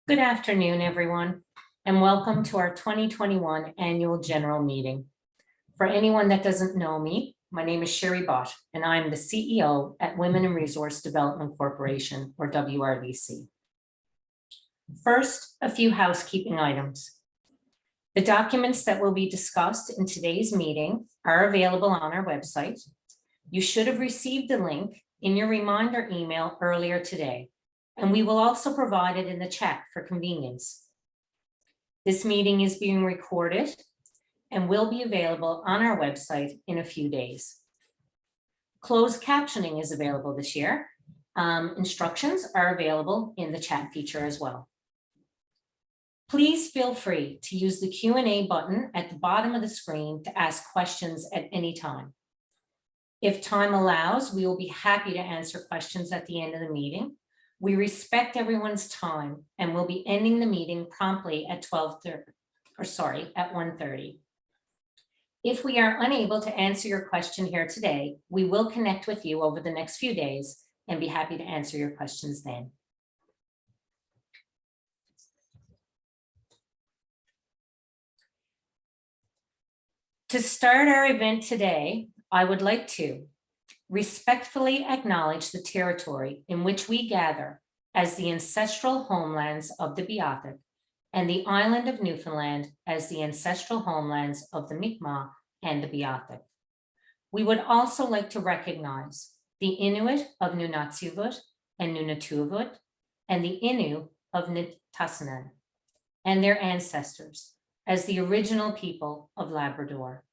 Good afternoon, everyone, and welcome to our 2021 Annual General Meeting. For anyone that doesn't know me, my name is Sherry Bott, and I'm the CEO at Women and Resource Development Corporation, or WRDC. First, a few housekeeping items. The documents that will be discussed in today's meeting are available on our website. You should have received the link in your reminder email earlier today, and we will also provide it in the chat for convenience. This meeting is being recorded and will be available on our website in a few days. Closed captioning is available this year. Instructions are available in the chat feature as well. Please feel free to use the Q&A button at the bottom of the screen to ask questions at any time. If time allows, we will be happy to answer questions at the end of the meeting. We respect everyone's time and will be ending the meeting promptly at 1:30. If we are unable to answer your question here today, we will connect with you over the next few days and be happy to answer your questions then. To start our event today, I would like to respectfully acknowledge the territory in which we gather as the ancestral homelands of the Beothuk and the island of Newfoundland as the ancestral homelands of the Mi'kmaq and the Beothuk. We would also like to recognize the Inuit of Nunatsiavut and Nunatuavut and the Innu of Nitassinan and their ancestors as the original people of Labrador.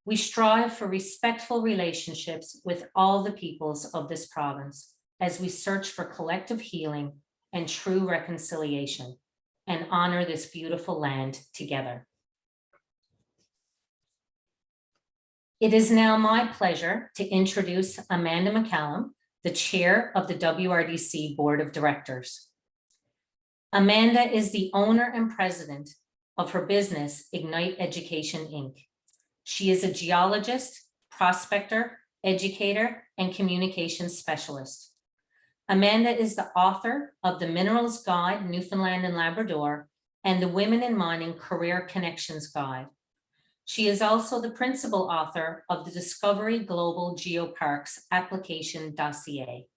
We strive for respectful relationships with all the peoples of this province as we search for collective healing and true reconciliation and honor this beautiful land together. It is now my pleasure to introduce Amanda McCallum, the chair of the WRDC Board of Directors. Amanda is the owner and president of her business, Ignite Education, Inc. She is a geologist, prospector, educator, and communications specialist. Amanda is the author of the Minerals Guide, Newfoundland and Labrador, and the Women in Mining Career Connections Guide. She is also the principal author of the Discovery Global Geoparks Application Dossier,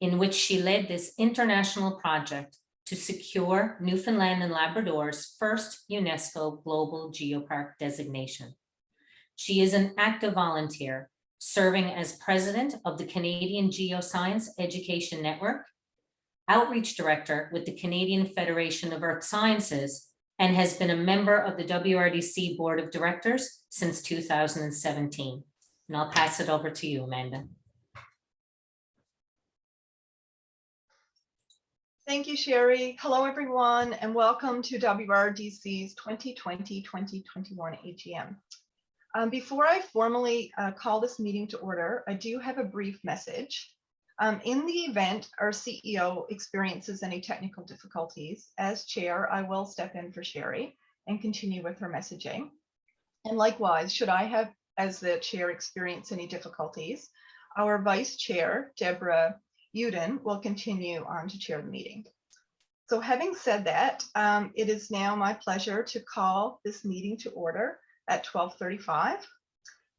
in which she led this international project to secure Newfoundland and Labrador's first UNESCO Global Geopark designation. She is an active volunteer, serving as president of the Canadian Geoscience Education Network, outreach director with the Canadian Federation of Earth Sciences, and has been a member of the WRDC Board of Directors since 2017. And I'll pass it over to you, Amanda. Thank you, Sherry. Hello, everyone, and welcome to WRDC's 2020-2021 AGM. Before I formally call this meeting to order, I do have a brief message. In the event our CEO experiences any technical difficulties, as chair, I will step in for Sherry and continue with her messaging. And likewise, should I have, as the chair, experience any difficulties, our vice chair, Deborah Feltham, will continue on to chair the meeting. So having said that, it is now my pleasure to call this meeting to order at 12:35.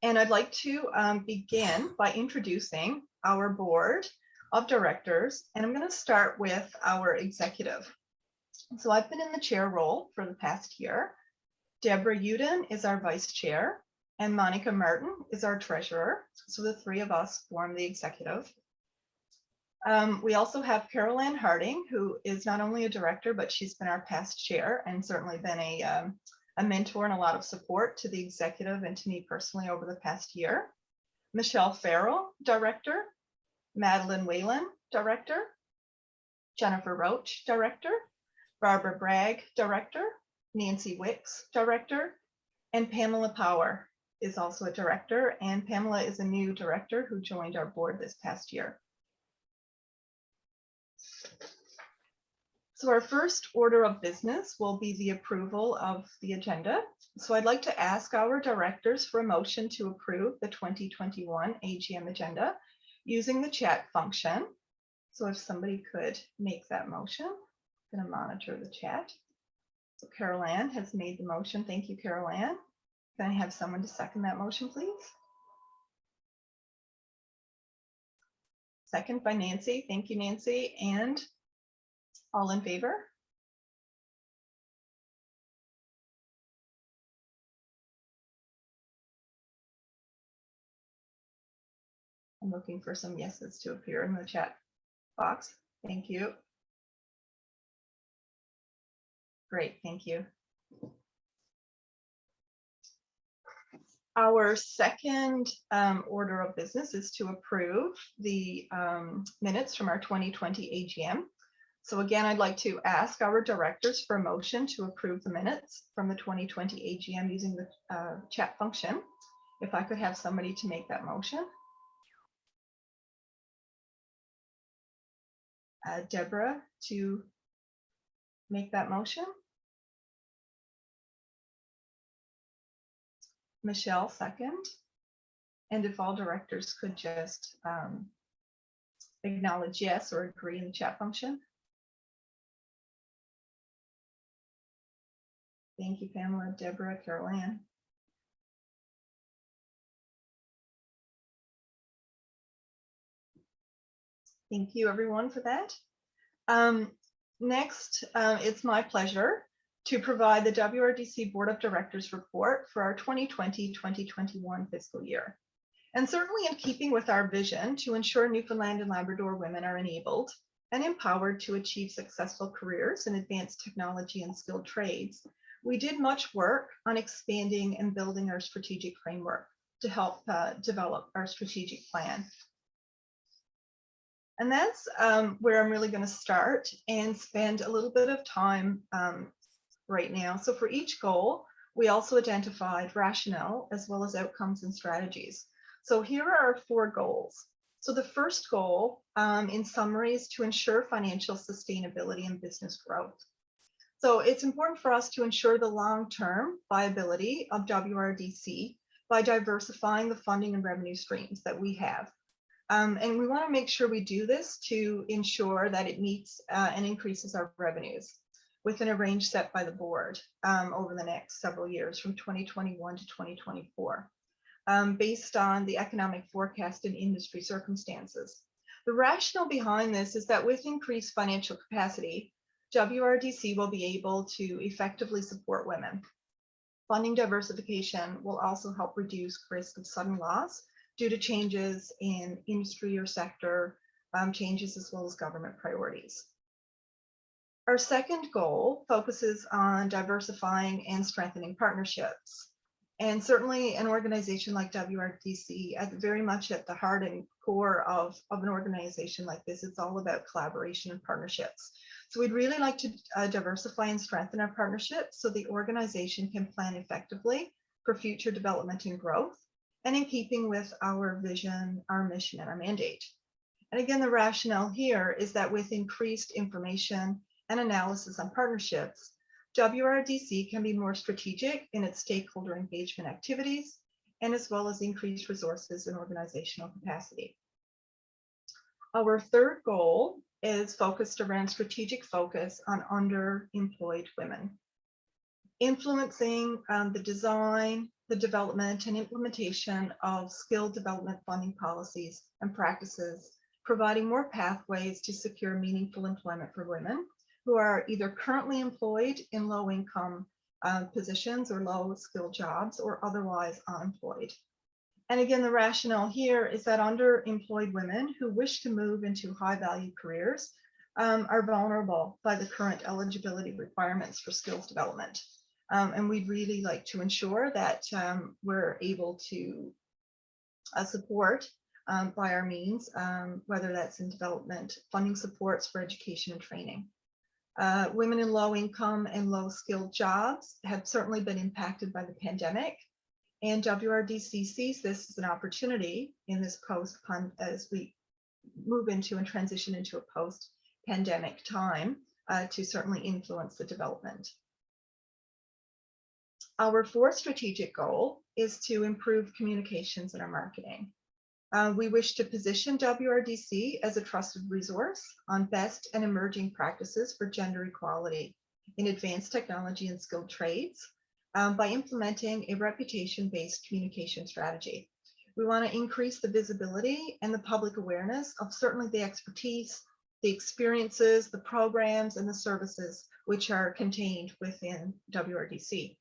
And I'd like to begin by introducing our board of directors. And I'm going to start with our executive. So I've been in the chair role for the past year. Deborah Feltham is our vice chair and Monica Martin is our treasurer. So the three of us form the executive. We also have Carol Ann Harding, who is not only a director, but she's been our past chair and certainly been a mentor and a lot of support to the executive and to me personally over the past year. Michelle Farrell, director. Madeline Whalen, director. Jennifer Roach, director. Barbara Bragg, director. Nancy Wicks, director. And Pamela Power is also a director. And Pamela is a new director who joined our board this past year. So our first order of business will be the approval of the agenda. So I'd like to ask our directors for a motion to approve the 2021 AGM agenda using the chat function. So if somebody could make that motion, going to monitor the chat. So Carol Ann has made the motion. Thank you, Carol Ann. Can I have someone to second that motion, please? Second by Nancy. Thank you, Nancy. And all in favor? I'm looking for some yeses to appear in the chat box. Thank you. Great, thank you. Our second order of business is to approve the minutes from our 2020 AGM. So again, I'd like to ask our directors for a motion to approve the minutes from the 2020 AGM using the chat function. If I could have somebody to make that motion. Deborah, to make that motion. Michelle, second. And if all directors could just acknowledge yes or agree in the chat function. Thank you, Pamela, Deborah, Carol Ann. Thank you, everyone, for that. Next, it's my pleasure to provide the WRDC Board of Directors report for our 2020-2021 fiscal year. And certainly in keeping with our vision to ensure Newfoundland and Labrador women are enabled and empowered to achieve successful careers in advanced technology and skilled trades, we did much work on expanding and building our strategic framework to help develop our strategic plan. And that's where I'm really going to start and spend a little bit of time right now. So for each goal, we also identified rationale as well as outcomes and strategies. So here are our 4 goals. So the first goal, in summary, is to ensure financial sustainability and business growth. So it's important for us to ensure the long-term viability of WRDC by diversifying the funding and revenue streams that we have. And we want to make sure we do this to ensure that it meets and increases our revenues within a range set by the board over the next several years from 2021 to 2024, based on the economic forecast and industry circumstances. The rationale behind this is that with increased financial capacity, WRDC will be able to effectively support women. Funding diversification will also help reduce risk of sudden loss due to changes in industry or sector changes, as well as government priorities. Our second goal focuses on diversifying and strengthening partnerships. And certainly an organization like WRDC, very much at the heart and core of an organization like this, it's all about collaboration and partnerships. So we'd really like to diversify and strengthen our partnerships so the organization can plan effectively for future development and growth, and in keeping with our vision, our mission, and our mandate. And again, the rationale here is that with increased information and analysis on partnerships, WRDC can be more strategic in its stakeholder engagement activities, and as well as increased resources and organizational capacity. Our third goal is focused around strategic focus on underemployed women. Influencing the design, the development and implementation of skill development funding policies and practices, providing more pathways to secure meaningful employment for women who are either currently employed in low income positions or low skill jobs or otherwise unemployed. And again, the rationale here is that underemployed women who wish to move into high value careers are vulnerable by the current eligibility requirements for skills development. And we'd really like to ensure that we're able to support by our means, whether that's in development, funding supports for education and training. Women in low income and low skilled jobs have certainly been impacted by the pandemic, and WRDC sees this as an opportunity in this as we move into and transition into a post-pandemic time to certainly influence the development. Our fourth strategic goal is to improve communications in our marketing. We wish to position WRDC as a trusted resource on best and emerging practices for gender equality in advanced technology and skilled trades by implementing a reputation-based communication strategy. We want to increase the visibility and the public awareness of certainly the expertise, the experiences, the programs, and the services which are contained within WRDC.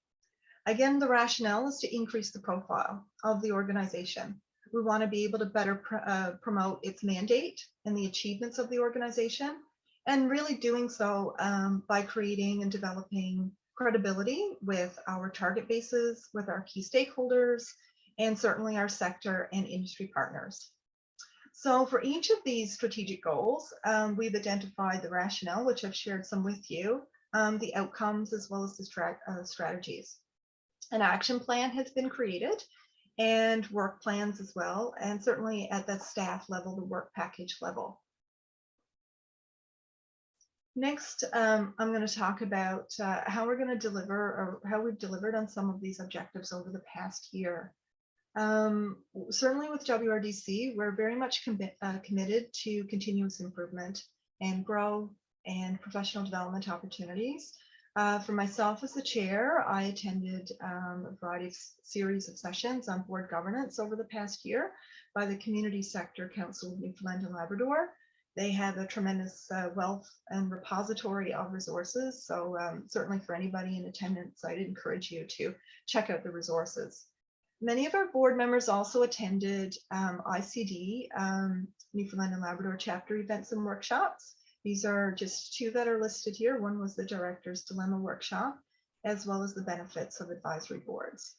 Again, the rationale is to increase the profile of the organization. We want to be able to better promote its mandate and the achievements of the organization, and really doing so by creating and developing credibility with our target bases, with our key stakeholders, and certainly our sector and industry partners. So for each of these strategic goals, we've identified the rationale, which I've shared some with you, the outcomes, as well as the strategies. An action plan has been created and work plans as well, and certainly at the staff level, the work package level. Next, I'm going to talk about how we're going to deliver, or how we've delivered on some of these objectives over the past year. Certainly with WRDC, we're very much committed to continuous improvement and growth and professional development opportunities. For myself as the chair, I attended a variety of series of sessions on board governance over the past year by the Community Sector Council of Newfoundland and Labrador. They have a tremendous wealth and repository of resources. So certainly for anybody in attendance, I'd encourage you to check out the resources. Many of our board members also attended ICD, Newfoundland and Labrador chapter events and workshops. These are just two that are listed here. One was the Director's Dilemma workshop, as well as the benefits of advisory boards.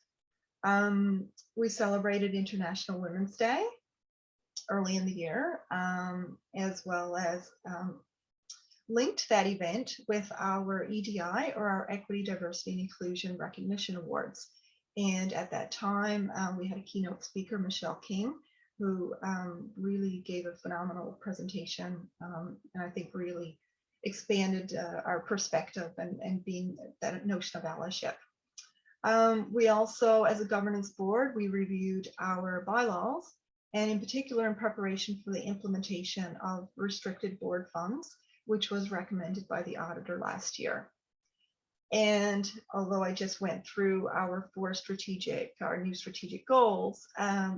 We celebrated International Women's Day early in the year, as well as linked that event with our EDI, or our Equity, Diversity, and Inclusion Recognition Awards. And at that time, we had a keynote speaker, Michelle King, who really gave a phenomenal presentation, and I think really expanded our perspective and being that notion of allyship. We also, as a governance board, we reviewed our bylaws, and in particular in preparation for the implementation of restricted board funds, which was recommended by the auditor last year. And although I just went through our our new strategic goals,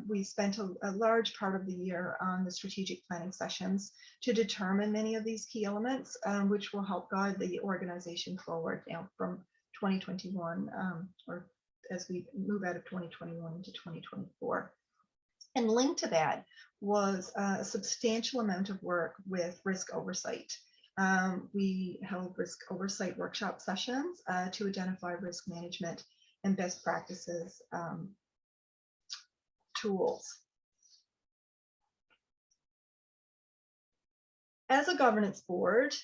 we spent a large part of the year on the strategic planning sessions to determine many of these key elements, which will help guide the organization forward now from 2021, or as we move out of 2021 into 2024. And linked to that was a substantial amount of work with risk oversight. We held risk oversight workshop sessions to identify risk management and best practices tools. As a governance board,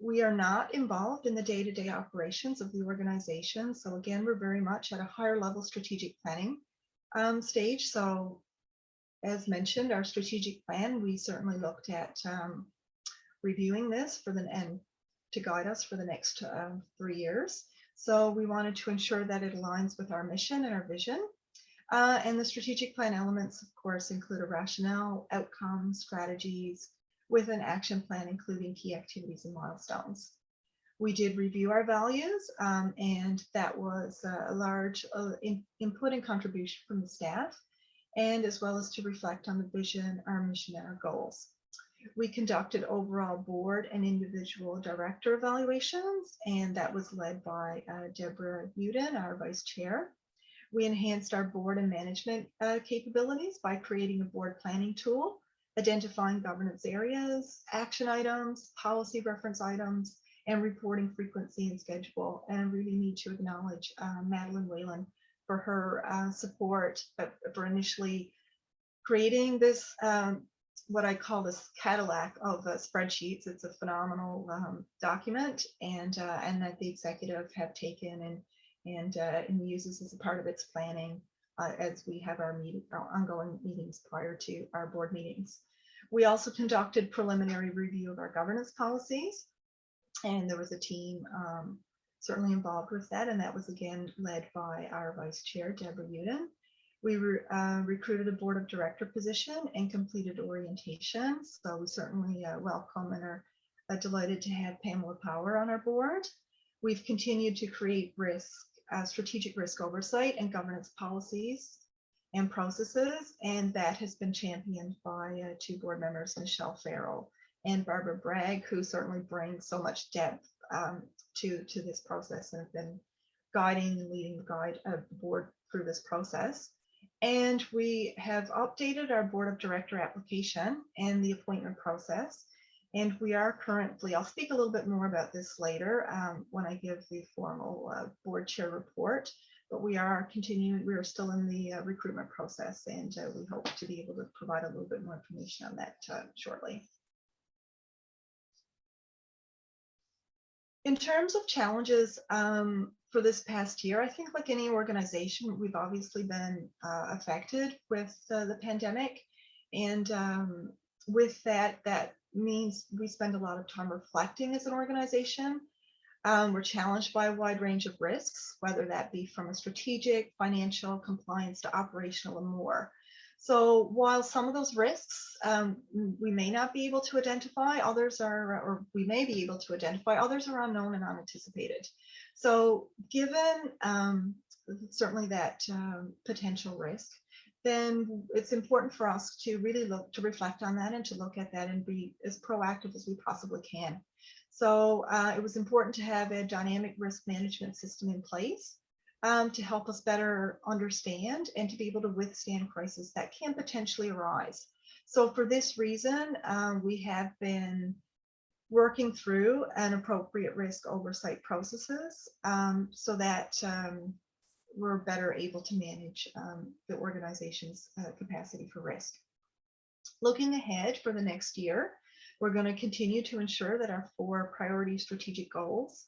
we are not involved in the day-to-day operations of the organization. So again, we're very much at a higher level strategic planning stage. So as mentioned, our strategic plan, we certainly looked at reviewing this and to guide us for the next 3 years. So we wanted to ensure that it aligns with our mission and our vision. And the strategic plan elements, of course, include a rationale, outcomes, strategies, with an action plan, including key activities and milestones. We did review our values, and that was a large input and contribution from the staff, and as well as to reflect on the vision, our mission, and our goals. We conducted overall board and individual director evaluations, and that was led by Deborah Feltham, our vice chair. We enhanced our board and management capabilities by creating a board planning tool, identifying governance areas, action items, policy reference items, and reporting frequency and schedule. And I really need to acknowledge Madeline Whalen for her support for initially creating this what I call this Cadillac of spreadsheets. It's a phenomenal document, and that the executive have taken and uses as a part of its planning as we have our ongoing meetings prior to our board meetings. We also conducted preliminary review of our governance policies, and there was a team certainly involved with that, and that was again led by our vice chair, Deborah Feltham. We recruited a board of director position and completed orientation. So we certainly welcome and are delighted to have Pamela Power on our board. We've continued to create strategic risk oversight and governance policies and processes, and that has been championed by two board members, Michelle Farrell and Barbara Bragg, who certainly bring so much depth to this process and have been guiding and leading the board through this process. And we have updated our board of director application and the appointment process. And we are currently, I'll speak a little bit more about this later when I give the formal board chair report, but we are continuing, we are still in the recruitment process, and we hope to be able to provide a little bit more information on that shortly. In terms of challenges for this past year, I think like any organization, we've obviously been affected with the pandemic. And with that, that means we spend a lot of time reflecting as an organization. We're challenged by a wide range of risks, whether that be from a strategic, financial, compliance to operational and more. So while some of those risks we may not be able to identify, others are, or we may be able to identify, others are unknown and unanticipated. So given certainly that potential risk, then it's important for us to really look to reflect on that and to look at that and be as proactive as we possibly can. So it was important to have a dynamic risk management system in place to help us better understand and to be able to withstand crises that can potentially arise. So for this reason, we have been working through an appropriate risk oversight processes so that we're better able to manage the organization's capacity for risk. Looking ahead for the next year, we're going to continue to ensure that our 4 priority strategic goals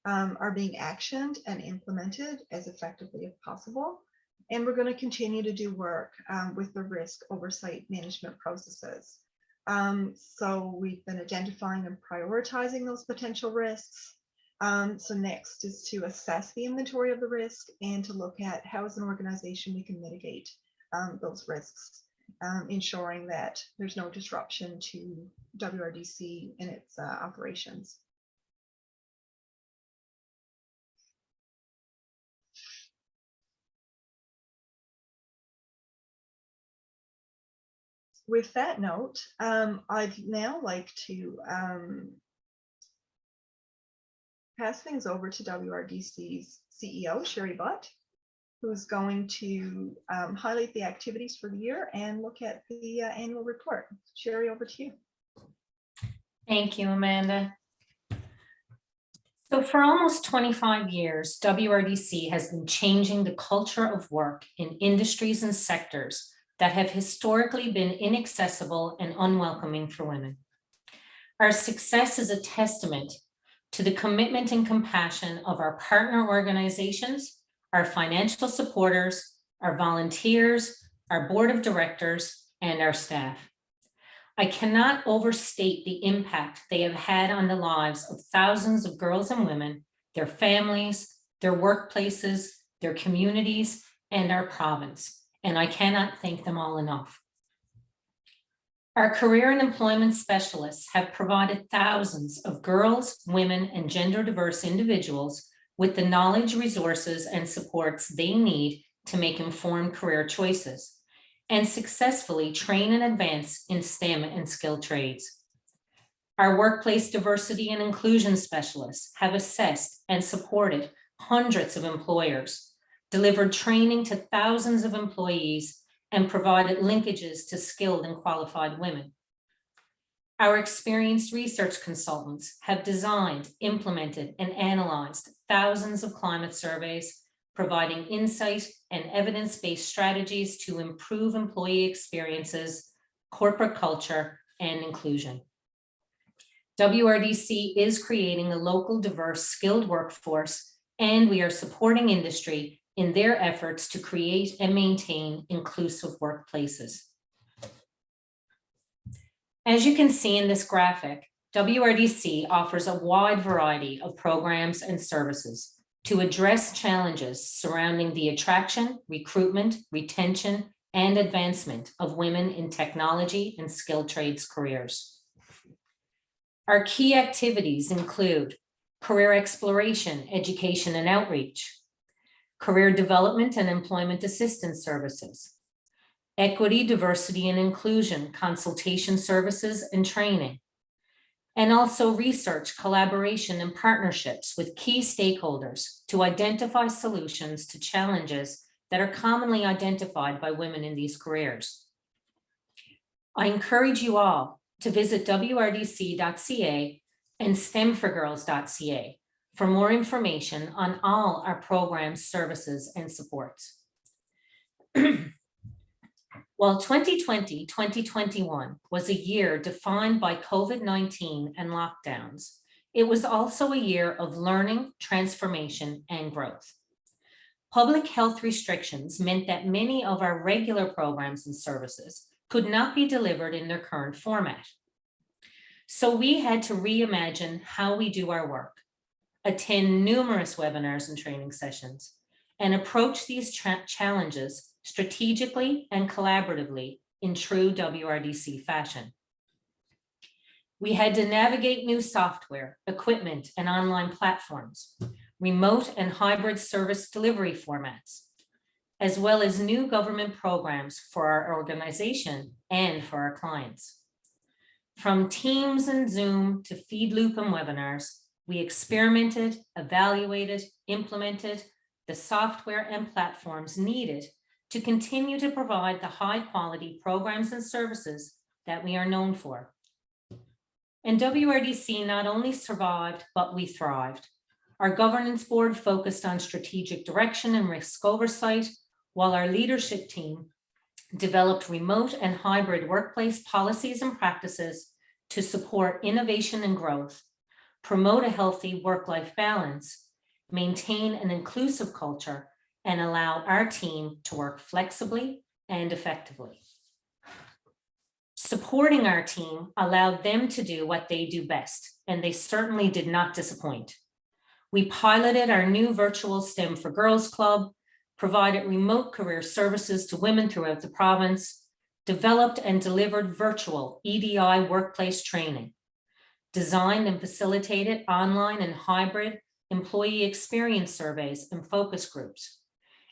are being actioned and implemented as effectively as possible. And we're going to continue to do work with the risk oversight management processes. So we've been identifying and prioritizing those potential risks. So next is to assess the inventory of the risk and to look at how as an organization we can mitigate those risks, ensuring that there's no disruption to WRDC and its operations. With that note, I'd now like to pass things over to WRDC's CEO, Sherry Butt, who's going to highlight the activities for the year and look at the annual report. Sherry, over to you. Thank you, Amanda. So for almost 25 years, WRDC has been changing the culture of work in industries and sectors that have historically been inaccessible and unwelcoming for women. Our success is a testament to the commitment and compassion of our partner organizations, our financial supporters, our volunteers, our board of directors, and our staff. I cannot overstate the impact they have had on the lives of thousands of girls and women, their families, their workplaces, their communities, and our province. And I cannot thank them all enough. Our career and employment specialists have provided thousands of girls, women, and gender diverse individuals with the knowledge, resources, and supports they need to make informed career choices and successfully train and advance in STEM and skilled trades. Our workplace diversity and inclusion specialists have assessed and supported hundreds of employers, delivered training to thousands of employees, and provided linkages to skilled and qualified women. Our experienced research consultants have designed, implemented, and analyzed thousands of climate surveys, providing insight and evidence-based strategies to improve employee experiences, corporate culture, and inclusion. WRDC is creating a local, diverse, skilled workforce, and we are supporting industry in their efforts to create and maintain inclusive workplaces. As you can see in this graphic, WRDC offers a wide variety of programs and services to address challenges surrounding the attraction, recruitment, retention, and advancement of women in technology and skilled trades careers. Our key activities include career exploration, education and outreach, career development and employment assistance services, equity, diversity and inclusion, consultation services and training, and also research, collaboration, and partnerships with key stakeholders to identify solutions to challenges that are commonly identified by women in these careers. I encourage you all to visit WRDC.ca and STEMforgirls.ca for more information on all our programs, services, and supports. While 2020-2021 was a year defined by COVID-19 and lockdowns, it was also a year of learning, transformation, and growth. Public health restrictions meant that many of our regular programs and services could not be delivered in their current format. So we had to reimagine how we do our work, attend numerous webinars and training sessions, and approach these challenges strategically and collaboratively in true WRDC fashion. We had to navigate new software, equipment, and online platforms, remote and hybrid service delivery formats, as well as new government programs for our organization and for our clients. From Teams and Zoom to feed loop and webinars, we experimented, evaluated, implemented the software and platforms needed to continue to provide the high quality programs and services that we are known for. And WRDC not only survived, but we thrived. Our governance board focused on strategic direction and risk oversight, while our leadership team developed remote and hybrid workplace policies and practices to support innovation and growth, promote a healthy work-life balance, maintain an inclusive culture, and allow our team to work flexibly and effectively. Supporting our team allowed them to do what they do best, and they certainly did not disappoint. We piloted our new virtual STEM for Girls Club, provided remote career services to women throughout the province, developed and delivered virtual EDI workplace training, designed and facilitated online and hybrid employee experience surveys and focus groups.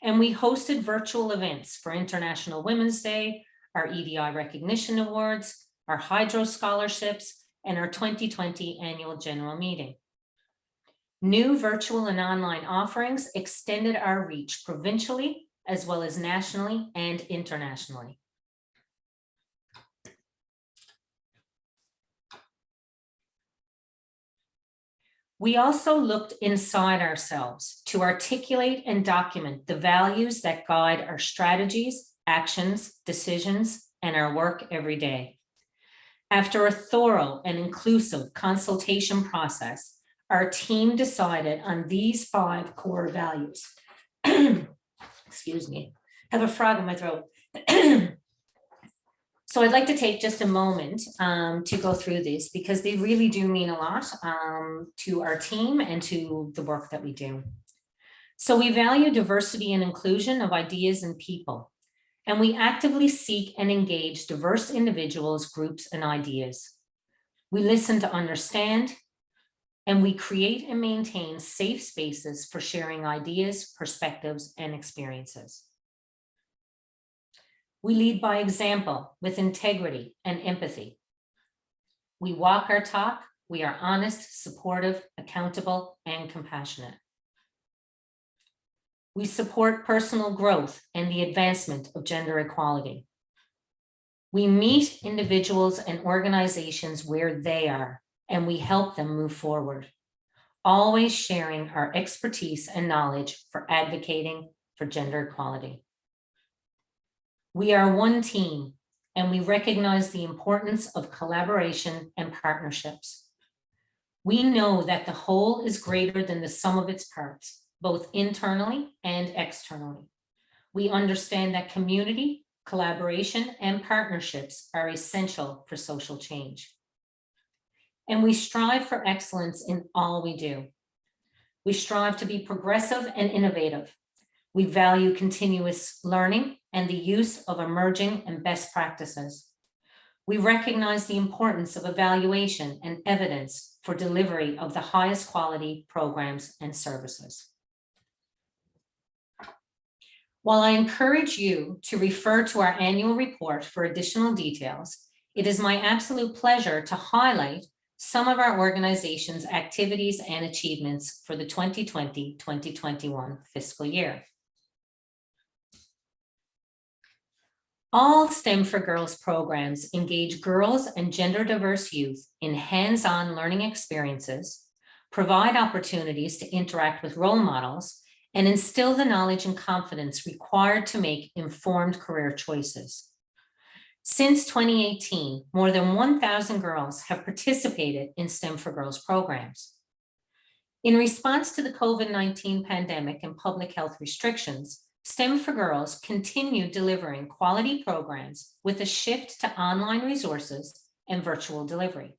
And we hosted virtual events for International Women's Day, our EDI Recognition Awards, our Hydro Scholarships, and our 2020 Annual General Meeting. New virtual and online offerings extended our reach provincially, as well as nationally and internationally. We also looked inside ourselves to articulate and document the values that guide our strategies, actions, decisions, and our work every day. After a thorough and inclusive consultation process, our team decided on these 5 core values. Excuse me, I have a frog in my throat. So I'd like to take just a moment to go through these because they really do mean a lot to our team and to the work that we do. So we value diversity and inclusion of ideas and people, and we actively seek and engage diverse individuals, groups, and ideas. We listen to understand, and we create and maintain safe spaces for sharing ideas, perspectives, and experiences. We lead by example with integrity and empathy. We walk our talk. We are honest, supportive, accountable, and compassionate. We support personal growth and the advancement of gender equality. We meet individuals and organizations where they are, and we help them move forward, always sharing our expertise and knowledge for advocating for gender equality. We are one team, and we recognize the importance of collaboration and partnerships. We know that the whole is greater than the sum of its parts, both internally and externally. We understand that community, collaboration, and partnerships are essential for social change. And we strive for excellence in all we do. We strive to be progressive and innovative. We value continuous learning and the use of emerging and best practices. We recognize the importance of evaluation and evidence for delivery of the highest quality programs and services. While I encourage you to refer to our annual report for additional details, it is my absolute pleasure to highlight some of our organization's activities and achievements for the 2020-2021 fiscal year. All STEM for Girls programs engage girls and gender diverse youth in hands-on learning experiences, provide opportunities to interact with role models, and instill the knowledge and confidence required to make informed career choices. Since 2018, more than 1,000 girls have participated in STEM for Girls programs. In response to the COVID-19 pandemic and public health restrictions, STEM for Girls continued delivering quality programs with a shift to online resources and virtual delivery.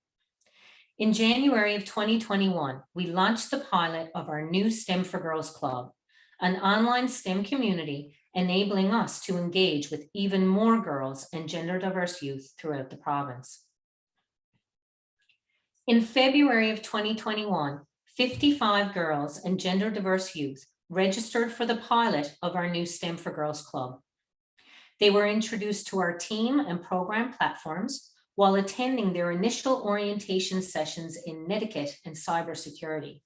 In January of 2021, we launched the pilot of our new STEM for Girls Club, an online STEM community enabling us to engage with even more girls and gender diverse youth throughout the province. In February of 2021, 55 girls and gender diverse youth registered for the pilot of our new STEM for Girls Club. They were introduced to our team and program platforms while attending their initial orientation sessions in netiquette and cybersecurity.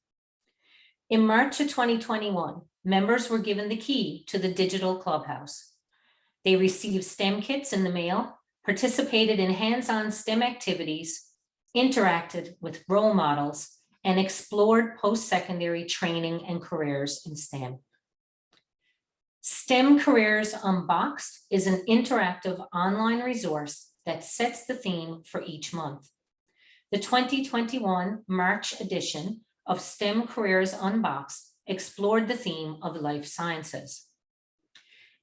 In March of 2021, members were given the key to the digital clubhouse. They received STEM kits in the mail, participated in hands-on STEM activities, interacted with role models, and explored post-secondary training and careers in STEM. STEM Careers Unboxed is an interactive online resource that sets the theme for each month. The 2021 March edition of STEM Careers Unboxed explored the theme of life sciences.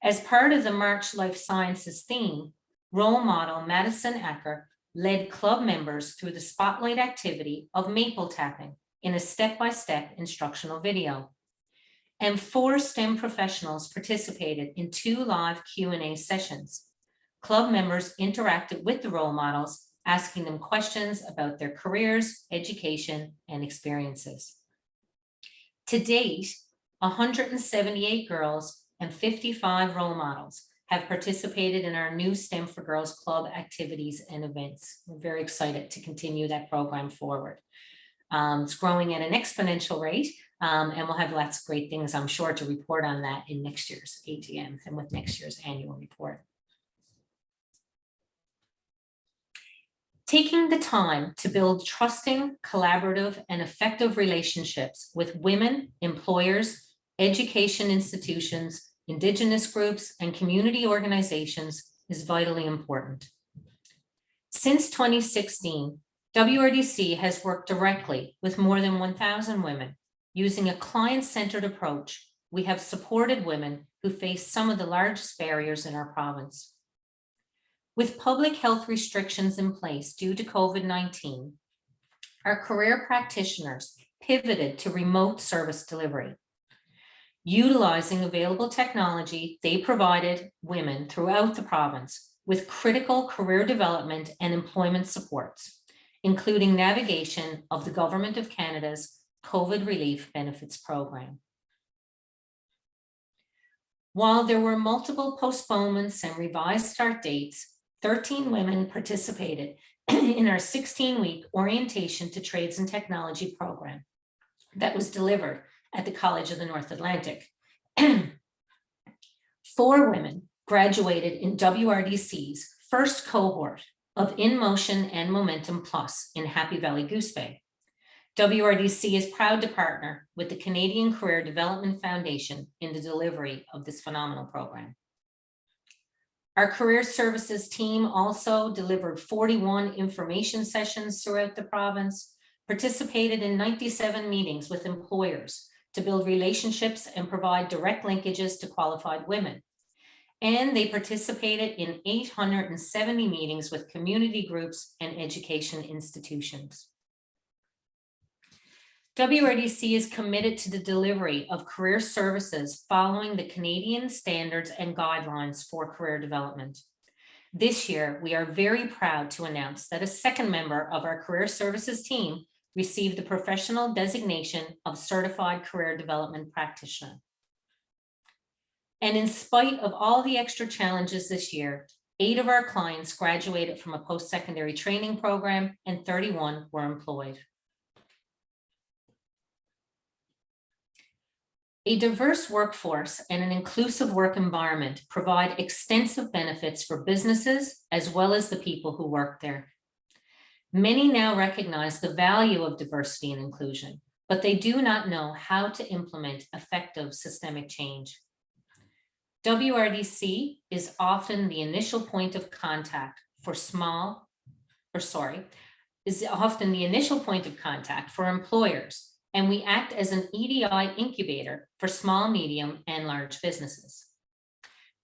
As part of the March Life Sciences theme, role model Madison Acker led club members through the spotlight activity of maple tapping in a step-by-step instructional video. And 4 STEM professionals participated in 2 live Q&A sessions. Club members interacted with the role models, asking them questions about their careers, education, and experiences. To date, 178 girls and 55 role models have participated in our new STEM for Girls Club activities and events. We're very excited to continue that program forward. It's growing at an exponential rate, and we'll have lots of great things, I'm sure, to report on that in next year's AGM and with next year's annual report. Taking the time to build trusting, collaborative, and effective relationships with women, employers, education institutions, Indigenous groups, and community organizations is vitally important. Since 2016, WRDC has worked directly with more than 1,000 women. Using a client-centered approach, we have supported women who face some of the largest barriers in our province. With public health restrictions in place due to COVID-19, our career practitioners pivoted to remote service delivery. Utilizing available technology, they provided women throughout the province with critical career development and employment supports, including navigation of the Government of Canada's COVID Relief Benefits Program. While there were multiple postponements and revised start dates, 13 women participated in our 16-week orientation to trades and technology program that was delivered at the College of the North Atlantic. 4 women graduated in WRDC's first cohort of In Motion and Momentum Plus in Happy Valley Goose Bay. WRDC is proud to partner with the Canadian Career Development Foundation in the delivery of this phenomenal program. Our career services team also delivered 41 information sessions throughout the province, participated in 97 meetings with employers to build relationships and provide direct linkages to qualified women. And they participated in 870 meetings with community groups and education institutions. WRDC is committed to the delivery of career services following the Canadian standards and guidelines for career development. This year, we are very proud to announce that a second member of our career services team received the professional designation of Certified Career Development Practitioner. And in spite of all the extra challenges this year, 8 of our clients graduated from a post-secondary training program and 31 were employed. A diverse workforce and an inclusive work environment provide extensive benefits for businesses as well as the people who work there. Many now recognize the value of diversity and inclusion, but they do not know how to implement effective systemic change. WRDC is often the initial point of contact for employers, and we act as an EDI incubator for small, medium, and large businesses.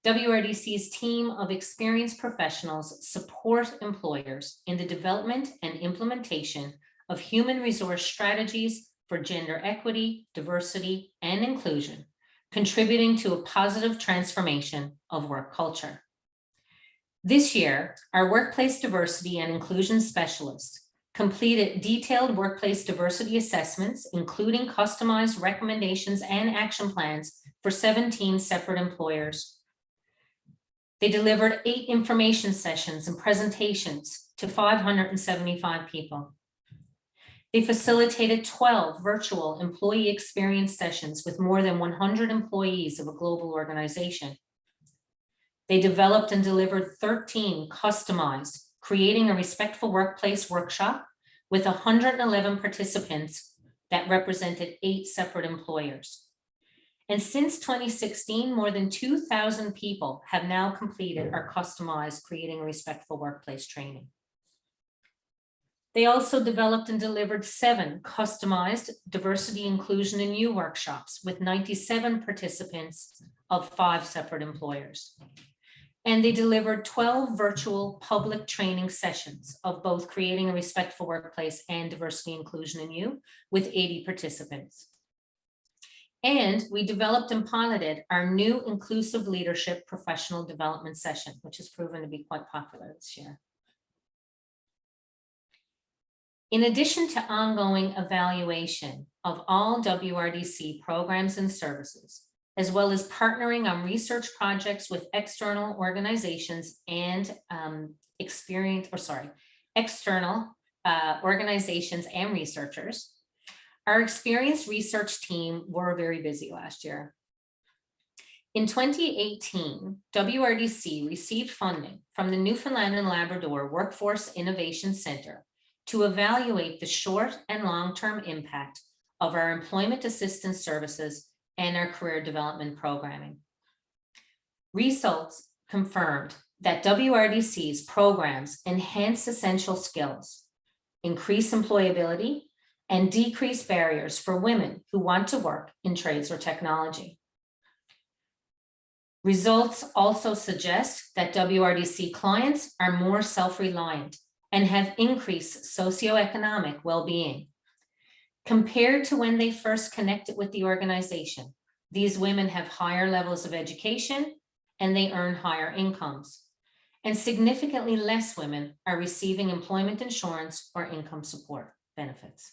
WRDC's team of experienced professionals support employers in the development and implementation of human resource strategies for gender equity, diversity, and inclusion, contributing to a positive transformation of work culture. This year, our workplace diversity and inclusion specialists completed detailed workplace diversity assessments, including customized recommendations and action plans for 17 separate employers. They delivered 8 information sessions and presentations to 575 people. They facilitated 12 virtual employee experience sessions with more than 100 employees of a global organization. They developed and delivered 13 customized Creating a Respectful Workplace workshop with 111 participants that represented 8 separate employers. And since 2016, more than 2,000 people have now completed our customized Creating a Respectful Workplace training. They also developed and delivered 7 customized diversity, inclusion, and you workshops with 97 participants of 5 separate employers. And they delivered 12 virtual public training sessions of both Creating a Respectful Workplace and Diversity, Inclusion, and You with 80 participants. And we developed and piloted our new Inclusive Leadership Professional Development Session, which has proven to be quite popular this year. In addition to ongoing evaluation of all WRDC programs and services, as well as partnering on research projects with external organizations and external organizations and researchers, our experienced research team were very busy last year. In 2018, WRDC received funding from the Newfoundland and Labrador Workforce Innovation Center to evaluate the short and long-term impact of our employment assistance services and our career development programming. Results confirmed that WRDC's programs enhance essential skills, increase employability, and decrease barriers for women who want to work in trades or technology. Results also suggest that WRDC clients are more self-reliant and have increased socioeconomic well-being. Compared to when they first connected with the organization, these women have higher levels of education and they earn higher incomes. And significantly less women are receiving employment insurance or income support benefits.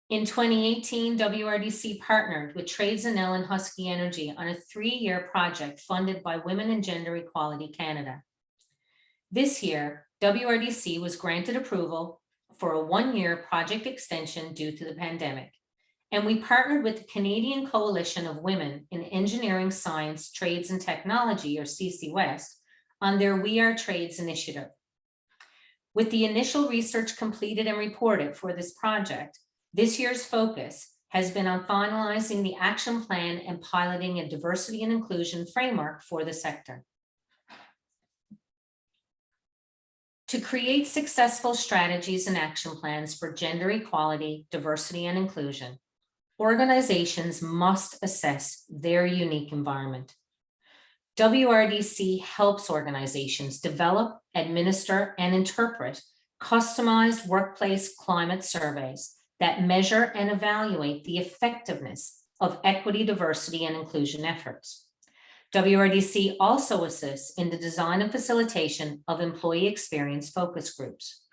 In 2018, WRDC partnered with Trades and and Husky Energy on a 3-year project funded by Women and Gender Equality Canada. This year, WRDC was granted approval for a 1-year project extension due to the pandemic. And we partnered with the Canadian Coalition of Women in Engineering, Science, Trades and Technology, or CC West, on their We Are Trades initiative. With the initial research completed and reported for this project, this year's focus has been on finalizing the action plan and piloting a diversity and inclusion framework for the sector. To create successful strategies and action plans for gender equality, diversity, and inclusion, organizations must assess their unique environment. WRDC helps organizations develop, administer, and interpret customized workplace climate surveys that measure and evaluate the effectiveness of equity, diversity, and inclusion efforts. WRDC also assists in the design and facilitation of employee experience focus groups.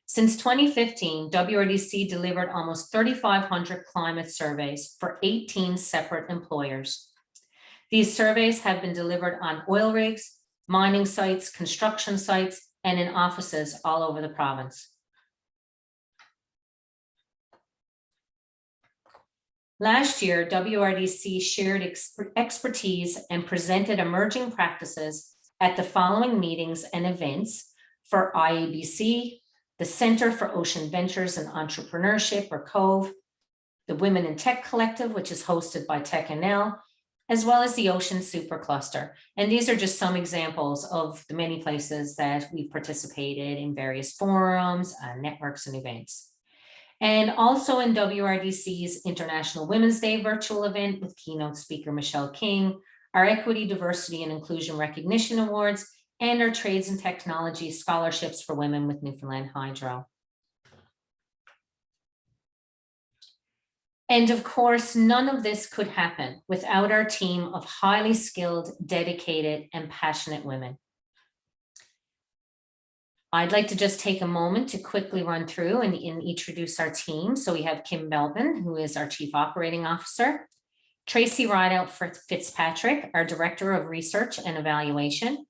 Since 2015, WRDC delivered almost 3,500 climate surveys for 18 separate employers. These surveys have been delivered on oil rigs, mining sites, construction sites, and in offices all over the province. Last year, WRDC shared expertise and presented emerging practices at the following meetings and events for IABC, the Center for Ocean Ventures and Entrepreneurship, or COVE, the Women in Tech Collective, which is hosted by TechNL, as well as the Ocean Supercluster. And these are just some examples of the many places that we've participated in various forums, networks, and events. And also in WRDC's International Women's Day virtual event with keynote speaker Michelle King, our Equity, Diversity, and Inclusion Recognition Awards, and our Trades and Technology Scholarships for Women with Newfoundland Hydro. And of course, none of this could happen without our team of highly skilled, dedicated, and passionate women. I'd like to just take a moment to quickly run through and introduce our team. So we have Kim Belbin, who is our Chief Operating Officer, Tracy Rideout Fitzpatrick, our Director of Research and Evaluation,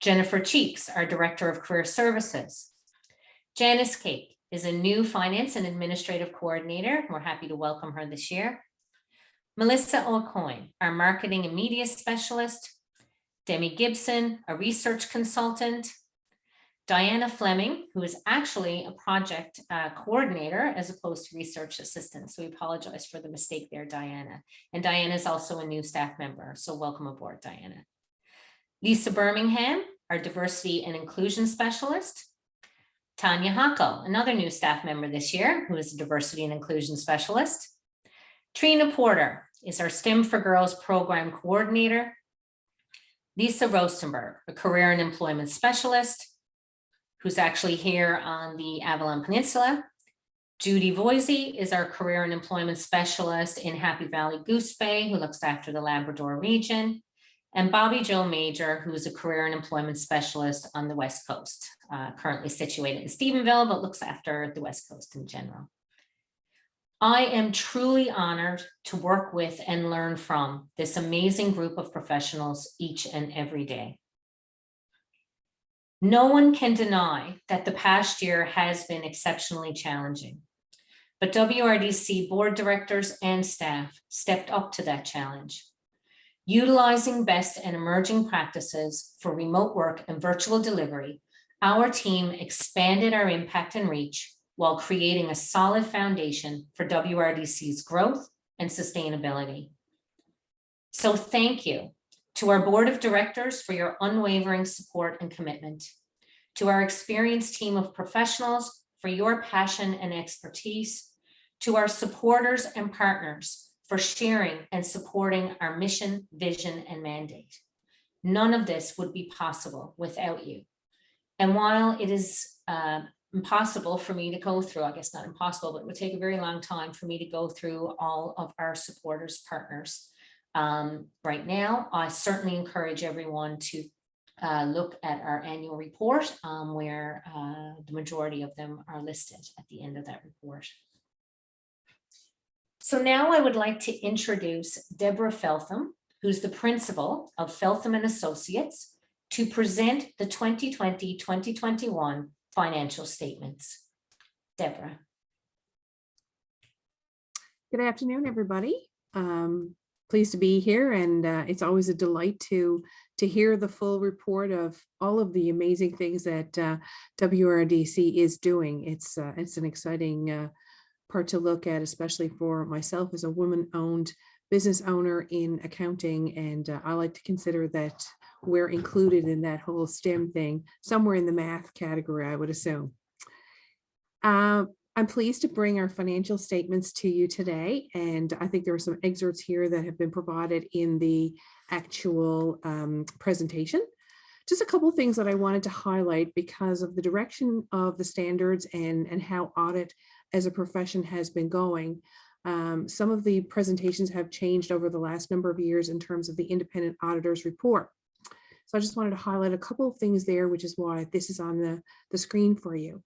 Jennifer Cheeks, our Director of Career Services. Janice Cake is a new Finance and Administrative Coordinator. We're happy to welcome her this year. Melissa O'Coin, our Marketing and Media Specialist. Demi Gibson, a Research Consultant. Diana Fleming, who is actually a project coordinator as opposed to research assistant. So we apologize for the mistake there, Diana. And Diana is also a new staff member. So welcome aboard, Diana. Lisa Birmingham, our Diversity and Inclusion Specialist. Tanya Hako, another new staff member this year, who is a Diversity and Inclusion Specialist. Trina Porter is our STEM for Girls Program Coordinator. Lisa Rostenberg, a Career and Employment Specialist, who's actually here on the Avalon Peninsula. Judy Voisey is our Career and Employment Specialist in Happy Valley Goose Bay, who looks after the Labrador region. And Bobby Joe Major, who is a Career and Employment Specialist on the West Coast, currently situated in Stephenville, but looks after the West Coast in general. I am truly honored to work with and learn from this amazing group of professionals each and every day. No one can deny that the past year has been exceptionally challenging, but WRDC board directors and staff stepped up to that challenge. Utilizing best and emerging practices for remote work and virtual delivery, our team expanded our impact and reach while creating a solid foundation for WRDC's growth and sustainability. So thank you to our board of directors for your unwavering support and commitment, to our experienced team of professionals for your passion and expertise, to our supporters and partners for sharing and supporting our mission, vision, and mandate. None of this would be possible without you. And while it is impossible for me to go through, I guess not impossible, but it would take a very long time for me to go through all of our supporters, partners. Right now, I certainly encourage everyone to look at our annual report where the majority of them are listed at the end of that report. So now I would like to introduce Deborah Feltham, who's the principal of Feltham and Associates, to present the 2020-2021 financial statements. Deborah. Good afternoon, everybody. Pleased to be here, and it's always a delight to hear the full report of all of the amazing things that WRDC is doing. It's an exciting part to look at, especially for myself as a woman-owned business owner in accounting, and I like to consider that we're included in that whole STEM thing, somewhere in the math category, I would assume. I'm pleased to bring our financial statements to you today, and I think there are some excerpts here that have been provided in the actual presentation. Just a couple of things that I wanted to highlight because of the direction of the standards and how audit as a profession has been going. Some of the presentations have changed over the last number of years in terms of the independent auditor's report. So I just wanted to highlight a couple of things there, which is why this is on the screen for you.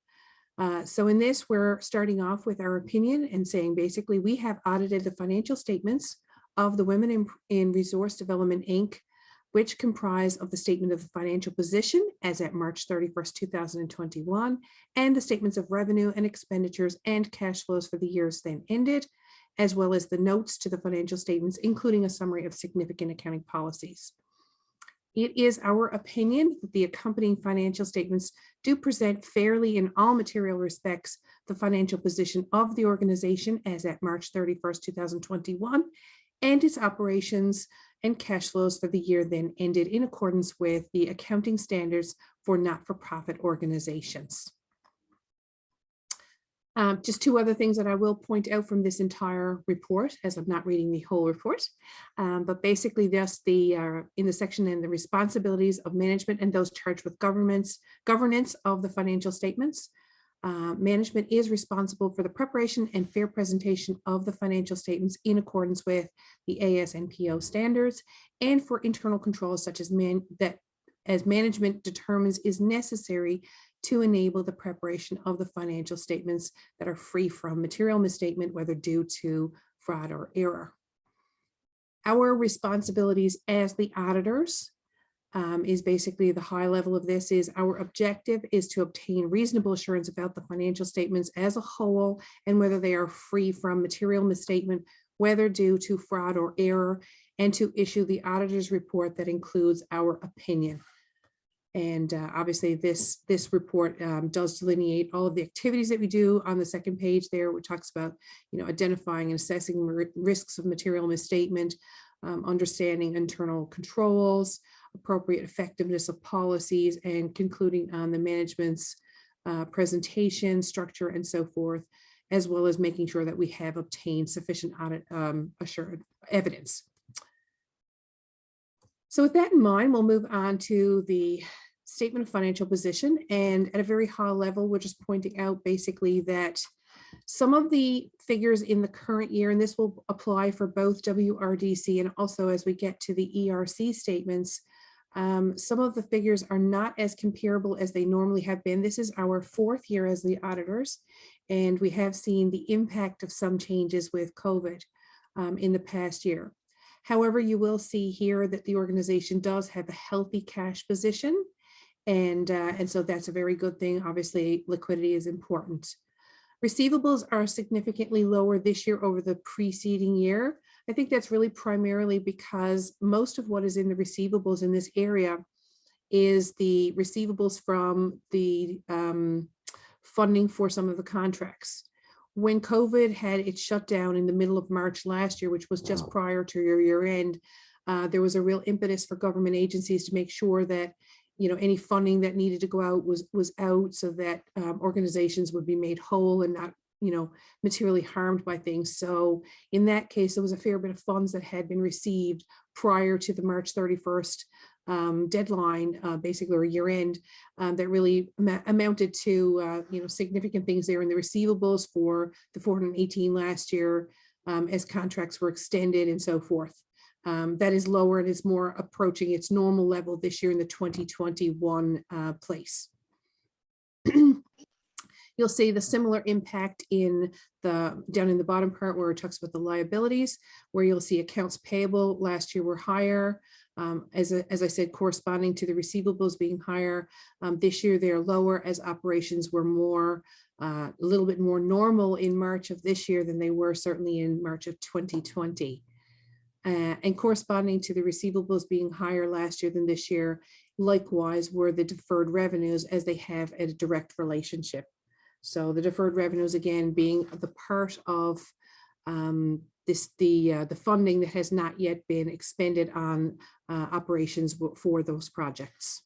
So in this, we're starting off with our opinion and saying basically we have audited the financial statements of the Women in Resource Development, Inc., which comprise of the statement of the financial position as at March 31st, 2021, and the statements of revenue and expenditures and cash flows for the years then ended, as well as the notes to the financial statements, including a summary of significant accounting policies. It is our opinion that the accompanying financial statements do present fairly in all material respects the financial position of the organization as at March 31st, 2021, and its operations and cash flows for the year then ended in accordance with the accounting standards for not-for-profit organizations. Just two other things that I will point out from this entire report, as I'm not reading the whole report, but basically just in the section and the responsibilities of management and those charged with governance of the financial statements. Management is responsible for the preparation and fair presentation of the financial statements in accordance with the ASNPO standards and for internal controls such as management determines is necessary to enable the preparation of the financial statements that are free from material misstatement, whether due to fraud or error. Our responsibilities as the auditors is basically the high level of this is our objective is to obtain reasonable assurance about the financial statements as a whole and whether they are free from material misstatement, whether due to fraud or error, and to issue the auditor's report that includes our opinion. And obviously this report does delineate all of the activities that we do on the second page there, which talks about, identifying and assessing risks of material misstatement, understanding internal controls, appropriate effectiveness of policies, and concluding on the management's presentation, structure, and so forth, as well as making sure that we have obtained sufficient audit assured evidence. So with that in mind, we'll move on to the statement of financial position. And at a very high level, we're just pointing out basically that some of the figures in the current year, and this will apply for both WRDC and also as we get to the ERC statements, some of the figures are not as comparable as they normally have been. This is our fourth year as the auditors, and we have seen the impact of some changes with COVID in the past year. However, you will see here that the organization does have a healthy cash position, and so that's a very good thing. Obviously, liquidity is important. Receivables are significantly lower this year over the preceding year. I think that's really primarily because most of what is in the receivables in this area is the receivables from the funding for some of the contracts. When COVID had its shutdown in the middle of March last year, which was just prior to your year end, there was a real impetus for government agencies to make sure that any funding that needed to go out was out so that organizations would be made whole and not materially harmed by things. So in that case, there was a fair bit of funds that had been received prior to the March 31st deadline, basically, or year end, that really amounted to significant things there in the receivables for the 418 last year as contracts were extended and so forth. That is lower and is more approaching its normal level this year in the 2021 place. You'll see the similar impact down in the bottom part where it talks about the liabilities, where you'll see accounts payable last year were higher. As I said, corresponding to the receivables being higher. This year they're lower as operations were a little bit more normal in March of this year than they were certainly in March of 2020. And corresponding to the receivables being higher last year than this year, likewise were the deferred revenues as they have a direct relationship. So the deferred revenues, again, being the part of the funding that has not yet been expended on operations for those projects.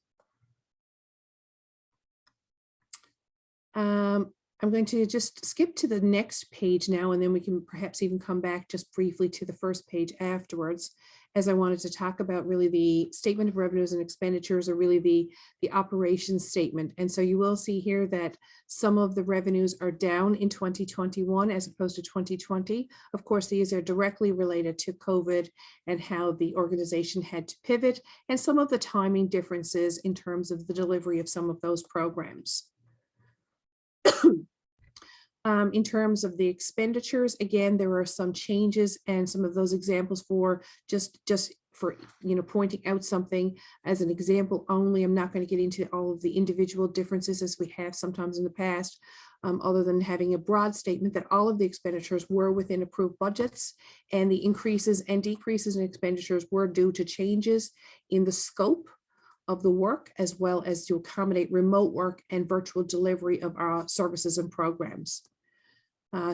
I'm going to just skip to the next page now, and then we can perhaps even come back just briefly to the first page afterwards. as I wanted to talk about really the statement of revenues and expenditures, or really the operations statement. And so you will see here that some of the revenues are down in 2021 as opposed to 2020. Of course, these are directly related to COVID and how the organization had to pivot, and some of the timing differences in terms of the delivery of some of those programs. In terms of the expenditures, again, there are some changes, and some of those examples for just for pointing out something as an example only. I'm not going to get into all of the individual differences as we have sometimes in the past, other than having a broad statement that all of the expenditures were within approved budgets, and the increases and decreases in expenditures were due to changes in the scope of the work, as well as to accommodate remote work and virtual delivery of our services and programs.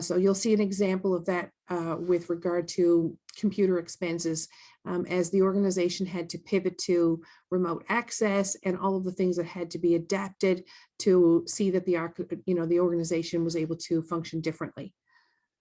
So you'll see an example of that with regard to computer expenses, as the organization had to pivot to remote access and all of the things that had to be adapted to see that the organization was able to function differently.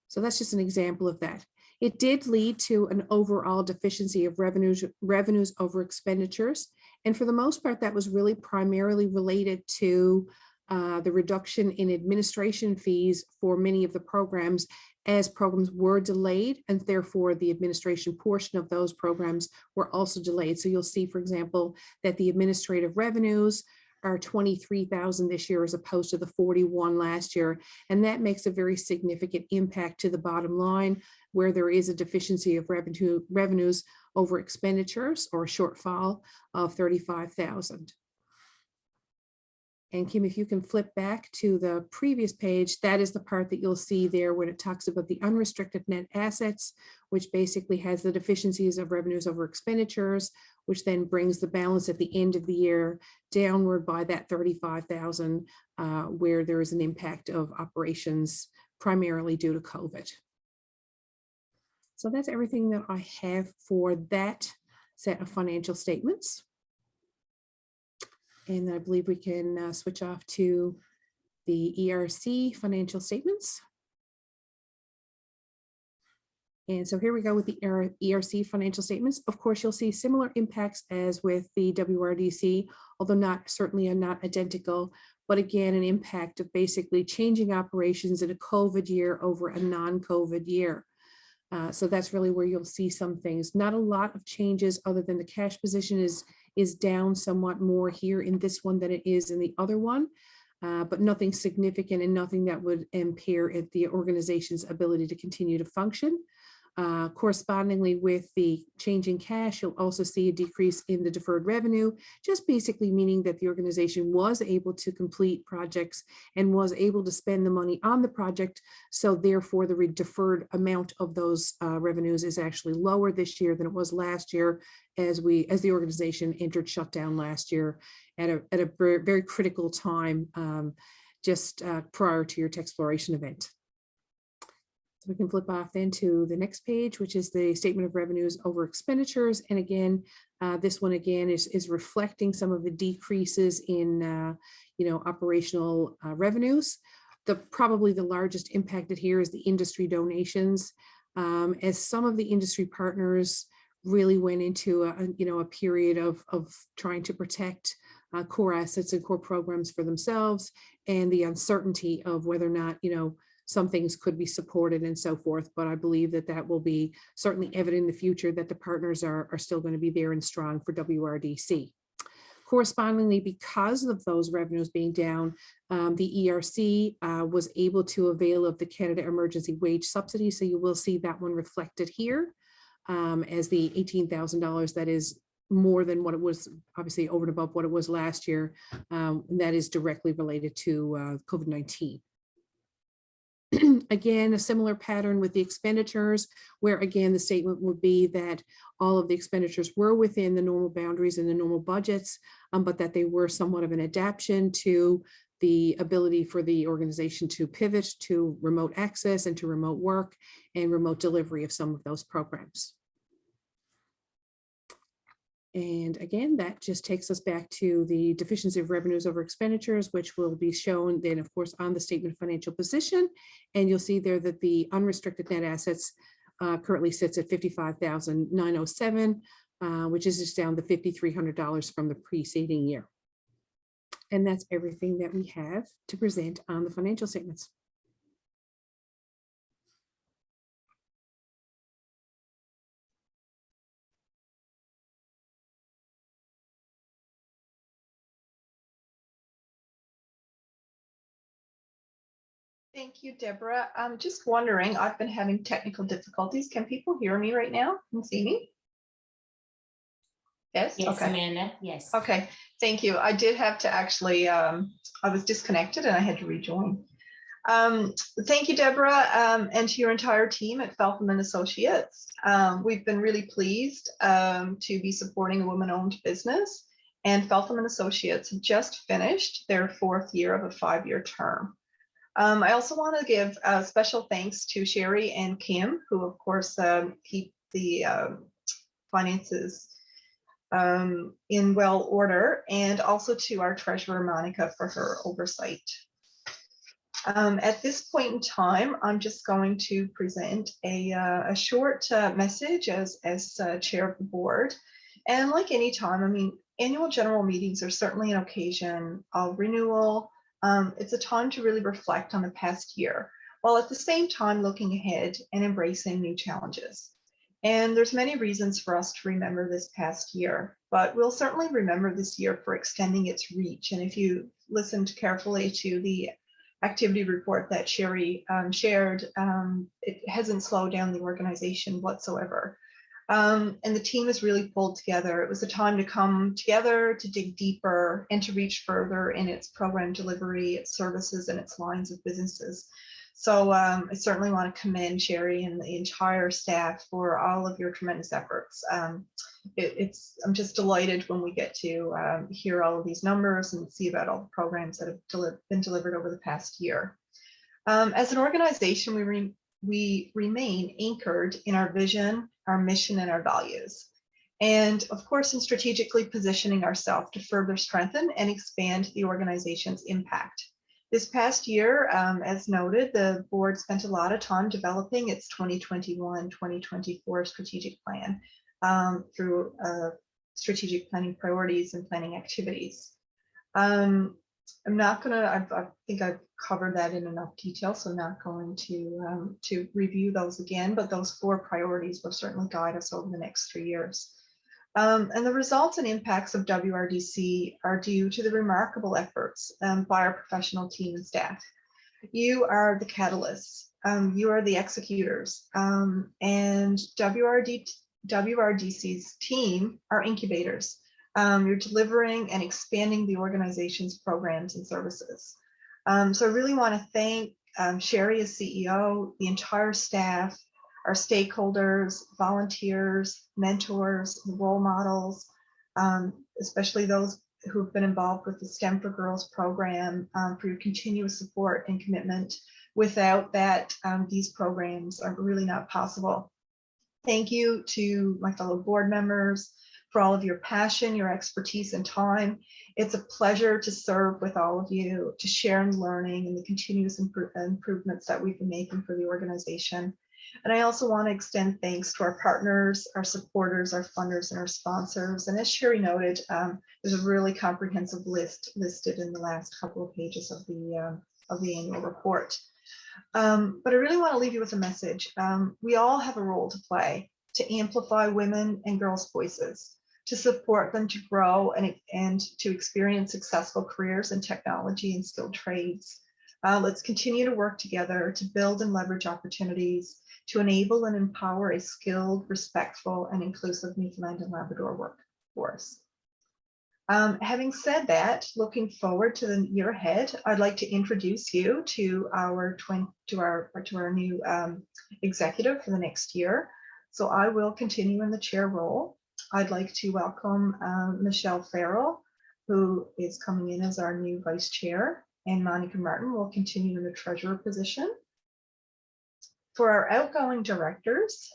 So that's just an example of that. It did lead to an overall deficiency of revenues over expenditures. And for the most part, that was really primarily related to the reduction in administration fees for many of the programs, as programs were delayed, and therefore the administration portion of those programs were also delayed. So you'll see, for example, that the administrative revenues are 23,000 this year as opposed to the 41 last year. And that makes a very significant impact to the bottom line, where there is a deficiency of revenues over expenditures, or a shortfall of 35,000. And Kim, if you can flip back to the previous page, that is the part that you'll see there when it talks about the unrestricted net assets, which basically has the deficiencies of revenues over expenditures, which then brings the balance at the end of the year downward by that 35,000, where there is an impact of operations primarily due to COVID. So that's everything that I have for that set of financial statements. And I believe we can switch off to the ERC financial statements. And so here we go with the ERC financial statements. Of course, you'll see similar impacts as with the WRDC, although certainly not identical, but again, an impact of basically changing operations in a COVID year over a non-COVID year. So that's really where you'll see some things. Not a lot of changes other than the cash position is down somewhat more here in this one than it is in the other one, but nothing significant and nothing that would impair the organization's ability to continue to function. Correspondingly with the change in cash, you'll also see a decrease in the deferred revenue, just basically meaning that the organization was able to complete projects and was able to spend the money on the project. So therefore the deferred amount of those revenues is actually lower this year than it was last year, as the organization entered shutdown last year at a very, very critical time, just prior to your Texploration event. We can flip off then to the next page, which is the statement of revenues over expenditures. And again, this one again is reflecting some of the decreases in operational revenues. Probably the largest impacted here is the industry donations, as some of the industry partners really went into a period of trying to protect core assets and core programs for themselves, and the uncertainty of whether or not some things could be supported and so forth. But I believe that will be certainly evident in the future, that the partners are still going to be there and strong for WRDC. Correspondingly, because of those revenues being down, the ERC was able to avail of the Canada Emergency Wage Subsidy. So you will see that one reflected here as the $18,000. That is more than what it was, obviously over and above what it was last year. And that is directly related to COVID-19. Again, a similar pattern with the expenditures, where again, the statement would be that all of the expenditures were within the normal boundaries and the normal budgets, but that they were somewhat of an adaptation to the ability for the organization to pivot to remote access and to remote work and remote delivery of some of those programs. And again, that just takes us back to the deficiency of revenues over expenditures, which will be shown then, of course, on the statement of financial position. And you'll see there that the unrestricted net assets currently sits at $55,907, which is just down the $5,300 from the preceding year. And that's everything that we have to present on the financial statements. Thank you, Deborah. I'm just wondering, I've been having technical difficulties. Can people hear me right now and see me? Yes? Yes, Okay. Amanda, yes. Okay, thank you. I did have to actually, I was disconnected and I had to rejoin. Thank you, Deborah, and to your entire team at Feltham and Associates. We've been really pleased to be supporting a woman-owned business, and Feltham and Associates have just finished their 4th year of a 5-year term. I also want to give special thanks to Sherry and Kim, who of course keep the finances in well order, and also to our treasurer, Monica, for her oversight. At this point in time, I'm just going to present a short message as chair of the board. And like any time, I mean, annual general meetings are certainly an occasion of renewal. It's a time to really reflect on the past year, while at the same time looking ahead and embracing new challenges. And there's many reasons for us to remember this past year, but we'll certainly remember this year for extending its reach. And if you listened carefully to the activity report that Sherry shared, it hasn't slowed down the organization whatsoever. And the team is really pulled together. It was a time to come together, to dig deeper, and to reach further in its program delivery, its services, and its lines of businesses. So I certainly want to commend Sherry and the entire staff for all of your tremendous efforts. I'm just delighted when we get to hear all of these numbers and see about all the programs that have been delivered over the past year. As an organization, we remain anchored in our vision, our mission, and our values. And of course, in strategically positioning ourselves to further strengthen and expand the organization's impact. This past year, as noted, the board spent a lot of time developing its 2021-2024 strategic plan through strategic planning priorities and planning activities. I'm not going to, I think I've covered that in enough detail, so I'm not going to review those again, but those 4 priorities will certainly guide us over the next 3 years. And the results and impacts of WRDC are due to the remarkable efforts by our professional team and staff. You are the catalysts, you are the executors, and WRDC's team are incubators. You're delivering and expanding the organization's programs and services. So I really want to thank Sherry as CEO, the entire staff, our stakeholders, volunteers, mentors, role models, especially those who have been involved with the STEM for Girls program, for your continuous support and commitment. Without that, these programs are really not possible. Thank you to my fellow board members for all of your passion, your expertise, and time. It's a pleasure to serve with all of you, to share in learning and the continuous improvements that we've been making for the organization. And I also want to extend thanks to our partners, our supporters, our funders, and our sponsors. And as Sherry noted, there's a really comprehensive list listed in the last couple of pages of the annual report. But I really want to leave you with a message. We all have a role to play to amplify women and girls' voices, to support them to grow and to experience successful careers in technology and skilled trades. Let's continue to work together to build and leverage opportunities to enable and empower a skilled, respectful, and inclusive Newfoundland and Labrador workforce. Having said that, looking forward to the year ahead, I'd like to introduce you to our new executive for the next year. So I will continue in the chair role. I'd like to welcome Michelle Farrell, who is coming in as our new vice chair, and Monica Martin will continue in the treasurer position. For our outgoing directors,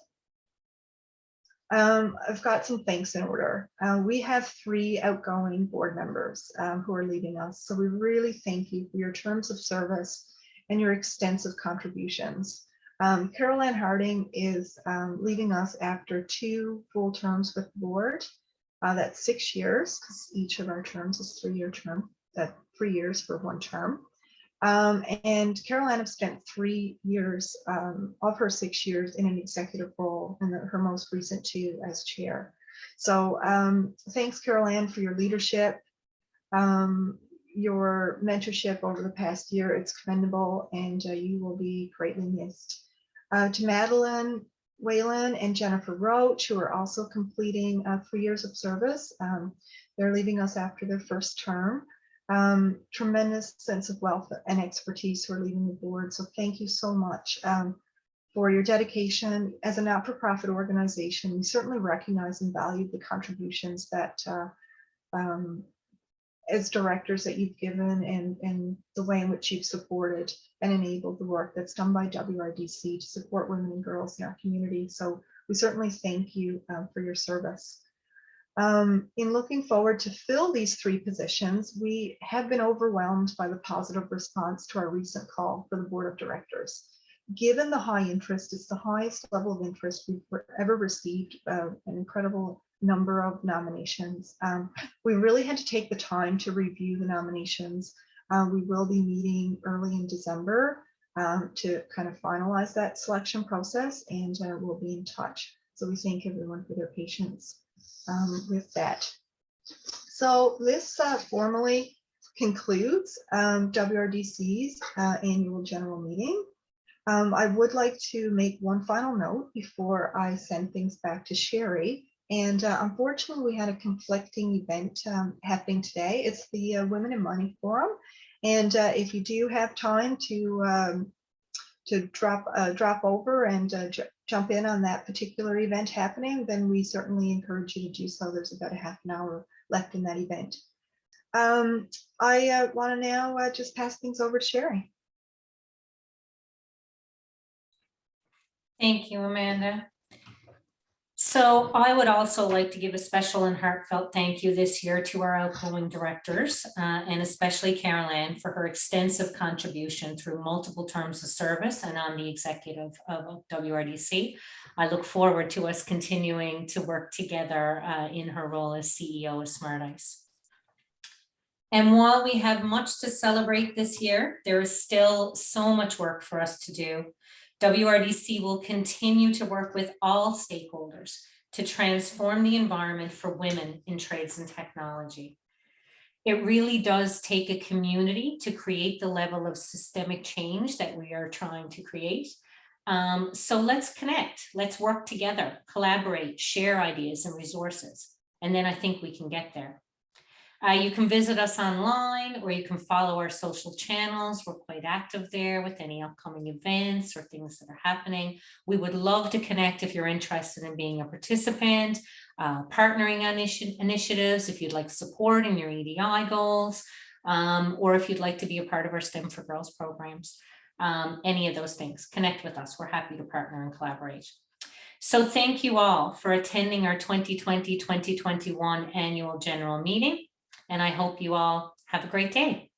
I've got some thanks in order. We have 3 outgoing board members who are leaving us. So we really thank you for your terms of service and your extensive contributions. Carol Ann Harding is leaving us after 2 full terms with the board. That's 6 years, because each of our terms is 3-year term, 3 years for 1 term. And Carol Ann has spent 3 years of her 6 years in an executive role, and her most recent 2 as chair. So thanks, Carol Ann, for your leadership, your mentorship over the past year. It's commendable, and you will be greatly missed. To Madeline Whalen and Jennifer Roach, who are also completing 3 years of service. They're leaving us after their first term. Tremendous sense of wealth and expertise who are leaving the board. So thank you so much for your dedication. As a not-for-profit organization, we certainly recognize and value the contributions that as directors that you've given, and the way in which you've supported and enabled the work that's done by WRDC to support women and girls in our community. So we certainly thank you for your service. In looking forward to fill these 3 positions, we have been overwhelmed by the positive response to our recent call for the board of directors. Given the high interest, it's the highest level of interest we've ever received, an incredible number of nominations. We really had to take the time to review the nominations. We will be meeting early in December to kind of finalize that selection process, and we'll be in touch. So we thank everyone for their patience with that. So this formally concludes WRDC's annual general meeting. I would like to make one final note before I send things back to Sherry. And unfortunately, we had a conflicting event happening today. It's the Women in Money Forum. And if you do have time to drop over and jump in on that particular event happening, then we certainly encourage you to do so. There's about a half an hour left in that event. I want to now just pass things over to Sherry. Thank you, Amanda. So I would also like to give a special and heartfelt thank you this year to our outgoing directors, and especially Carol Ann for her extensive contribution through multiple terms of service and on the executive of WRDC. I look forward to us continuing to work together in her role as CEO of Smart Ice. And while we have much to celebrate this year, there is still so much work for us to do. WRDC will continue to work with all stakeholders to transform the environment for women in trades and technology. It really does take a community to create the level of systemic change that we are trying to create. So let's connect, let's work together, collaborate, share ideas and resources, and then I think we can get there. You can visit us online, or you can follow our social channels. We're quite active there with any upcoming events or things that are happening. We would love to connect if you're interested in being a participant, partnering on initiatives, if you'd like support in your EDI goals, or if you'd like to be a part of our STEM for Girls programs, any of those things. Connect with us. We're happy to partner and collaborate. So thank you all for attending our 2020-2021 annual general meeting. And I hope you all have a great day.